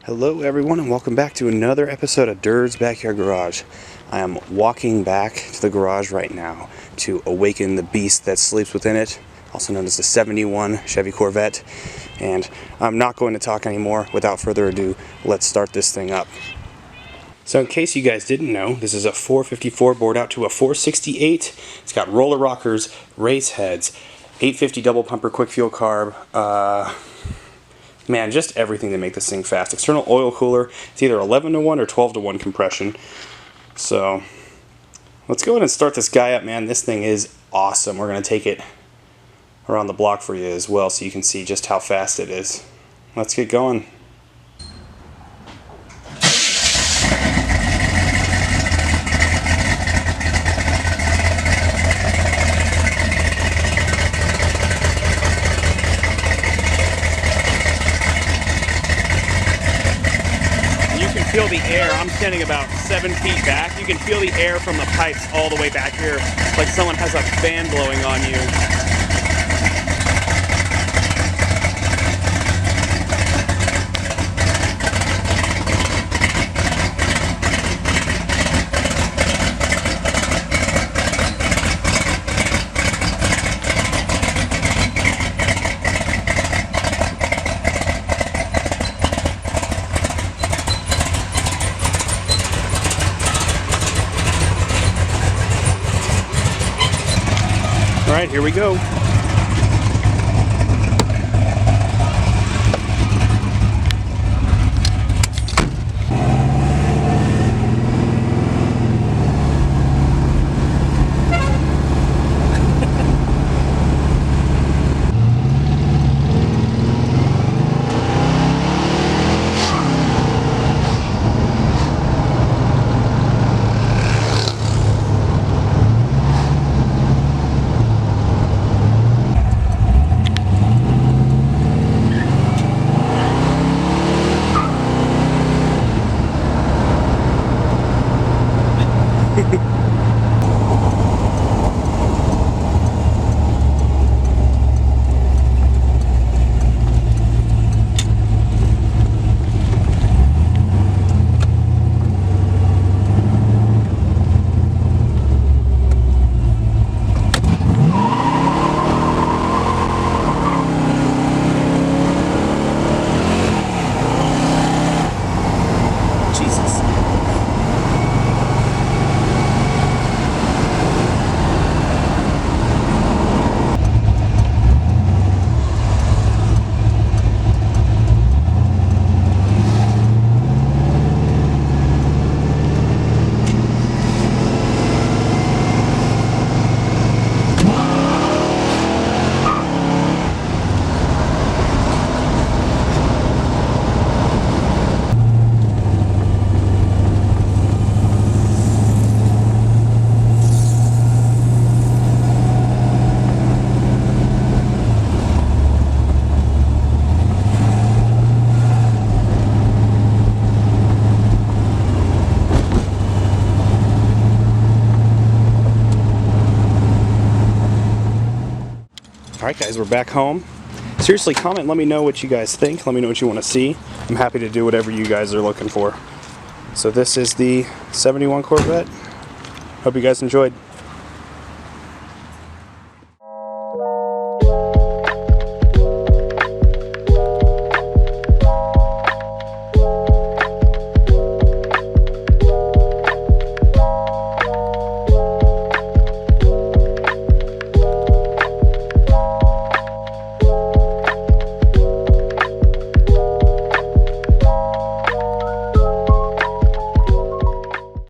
Hello everyone and welcome back to another episode of Derd's Backyard Garage. I am walking back to the garage right now to awaken the beast that sleeps within it, also known as the 71 Chevy Corvette. And I'm not going to talk anymore. Without further ado, let's start this thing up. So in case you guys didn't know, this is a 454 bored out to a 468. It's got roller rockers, race heads, 850 double pumper quick fuel carb, man, just everything to make this thing fast. External oil cooler. It's either 11-to-1 or 12-to-1 compression. So let's go ahead and start this guy up, man. This thing is awesome. We're going to take it around the block for you as well so you can see just how fast it is. Let's get going. Feel the air. I'm standing about 7 feet back. You can feel the air from the pipes all the way back here, like someone has a fan blowing on you. All right, here we go. Alright guys, we're back home. Seriously, comment and let me know what you guys think. Let me know what you want to see. I'm happy to do whatever you guys are looking for. So this is the 71 Corvette. Hope you guys enjoyed.